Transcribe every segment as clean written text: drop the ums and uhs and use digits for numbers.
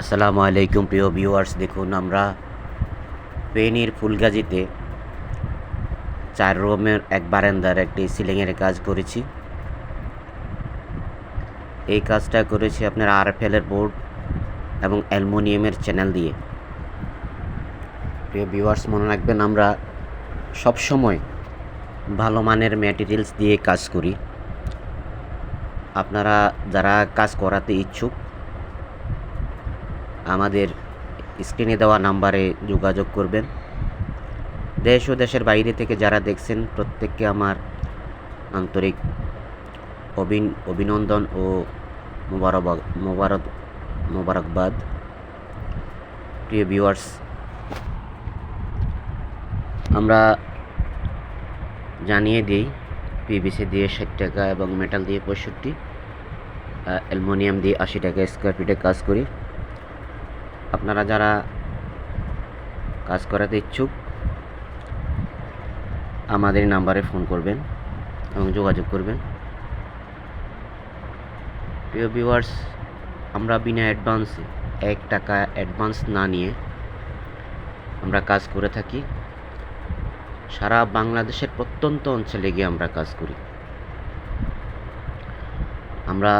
আসসালামু আলাইকুম প্রিয় ভিউয়ার্স, দেখুন আমরা ফেনীর ফুলগাজীতে ৪ রুমের এক বারান্দার একটি সিলিংয়ের কাজ করেছি। এই কাজটা করেছি আপনার আরএফএলের বোর্ড এবং অ্যালুমিনিয়ামের চ্যানেল দিয়ে। প্রিয় ভিউয়ার্স, মনে রাখবেন আমরা সবসময় ভালো মানের ম্যাটেরিয়ালস দিয়ে কাজ করি। আপনারা যারা কাজ করাতে ইচ্ছুক আমাদের স্ক্রিনে দেওয়া নাম্বারে যোগাযোগ করবেন। দেশ ও দেশের বাইরে থেকে যারা দেখছেন প্রত্যেককে আমার আন্তরিক অভিনন্দন ও মোবারকবাদ। প্রিয় ভিউয়ার্স, আমরা জানিয়ে দিই পিভিসি দিয়ে 60 টাকা এবং মেটাল দিয়ে 65, অ্যালুমিনিয়াম দিয়ে 80 টাকা স্কোয়ার ফিটে কাজ করি। আপনারা যারা কাজ করাতে ইচ্ছুক আমাদের নাম্বারে ফোন করবেন এবং যোগাযোগ করবেন। প্রিয় ভিউয়ার্স, আমরা বিনা অ্যাডভান্সে 1 টাকা অ্যাডভান্স না নিয়ে আমরা কাজ করে থাকি। সারা বাংলাদেশের প্রত্যন্ত অঞ্চলে গিয়ে আমরা কাজ করি। আমরা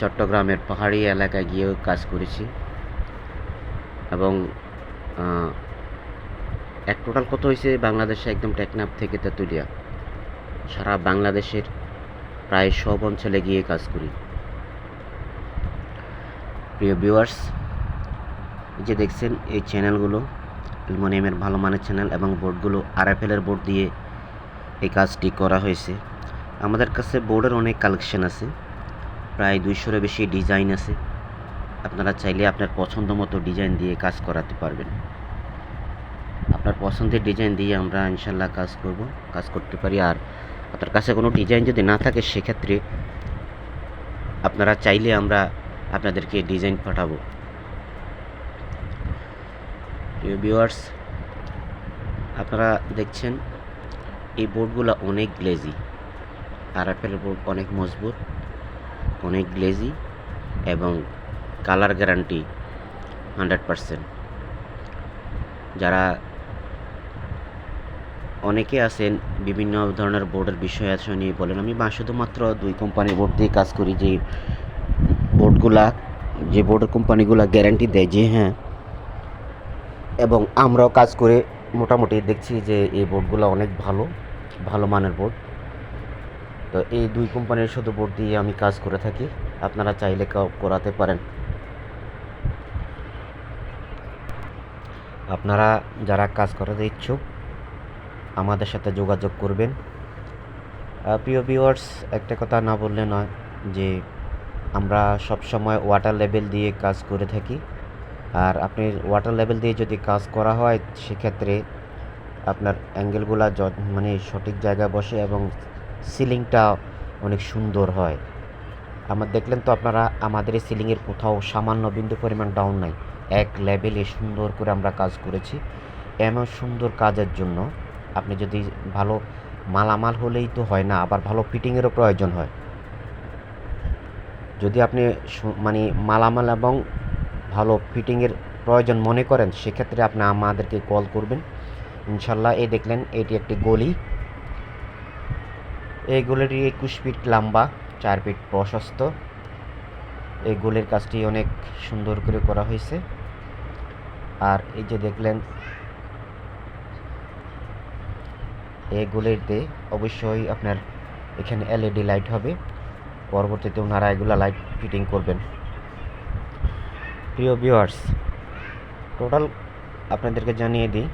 চট্টগ্রামের পাহাড়ি এলাকায় গিয়েও কাজ করেছি এবং এক টোটাল কত হয়েছে বাংলাদেশে, একদম টেকনাফ থেকে তেঁতুলিয়া সারা বাংলাদেশের প্রায় সব অঞ্চলে গিয়ে কাজ করি। প্রিয় ভিউয়ার্স, এই যে দেখছেন এই চ্যানেলগুলো অ্যালুমিনিয়ামের ভালো মানের চ্যানেল এবং বোর্ডগুলো আরএফএলের বোর্ড দিয়ে এই কাজটি করা হয়েছে। আমাদের কাছে বোর্ডের অনেক কালেকশন আছে, প্রায় 200-এর বেশি ডিজাইন আছে। আপনারা চাইলে আপনার পছন্দ মতো ডিজাইন দিয়ে কাজ করাতে পারবেন। আপনার পছন্দের ডিজাইন দিয়ে আমরা ইনশাল্লাহ কাজ করতে পারি। আর আপনার কাছে কোনো ডিজাইন যদি না থাকে সেক্ষেত্রে আপনারা চাইলে আমরা আপনাদেরকে ডিজাইন পাঠাবো। প্রিয় ভিউয়ার্স, আপনারা দেখছেন এই বোর্ডগুলো অনেক গ্লেজি। আরএফএল বোর্ড অনেক মজবুত, অনেক গ্লেজি এবং কালার গ্যারান্টি 100%। যারা অনেকে আছেন বিভিন্ন ধরনের বোর্ডের বিষয় আছে নিয়ে বলেন, আমি শুধুমাত্র 2 কোম্পানির বোর্ড দিয়ে কাজ করি। যে বোর্ডের কোম্পানিগুলো গ্যারান্টি দেয় যে হ্যাঁ, এবং আমরাও কাজ করে মোটামুটি দেখছি যে এই বোর্ডগুলো অনেক ভালো মানের বোর্ড। তো এই 2 কোম্পানির শুধু বোর্ড দিয়ে আমি কাজ করে থাকি। আপনারা চাইলে করাতে পারেন। আপনারা যারা কাজ করাতে ইচ্ছুক আমাদের সাথে যোগাযোগ করবেন। প্রিয় ভিউয়ার্স, একটা কথা না বললে নয় যে আমরা সব সময় ওয়াটার লেভেল দিয়ে কাজ করে থাকি। আর আপনি ওয়াটার লেভেল দিয়ে যদি কাজ করা হয় সেক্ষেত্রে আপনার অ্যাঙ্গেলগুলো মানে সঠিক জায়গায় বসে এবং সিলিংটা অনেক সুন্দর হয়। দেখলেন তো আপনারা, আমাদের এই সিলিংয়ের কোথাও সামান্য বিন্দু পরিমাণ ডাউন নাই, এক লেভেলে সুন্দর করে আমরা কাজ করেছি। এমন সুন্দর কাজের জন্য আপনি যদি ভালো মালামাল হলেই তো হয় না, আবার ভালো ফিটিংয়েরও প্রয়োজন হয়। যদি আপনি মানে মালামাল এবং ভালো ফিটিংয়ের প্রয়োজন মনে করেন সেক্ষেত্রে আপনি আমাদেরকে কল করবেন ইনশাল্লাহ। এই দেখলেন এটি একটি গলি। এই গলিটি 21 ফিট লম্বা, 4 ফিট প্রশস্ত। এই গলির কাজটি অনেক সুন্দর করে করা হয়েছে। আর এই যে দেখলেন এই গলিতে অবশ্যই আপনার এখানে এলইডি লাইট হবে। পরবর্তীতে ওনারা এগুলো লাইট ফিটিং করবেন। প্রিয় ভিউয়ার্স, টোটাল আপনাদেরকে জানিয়ে দিই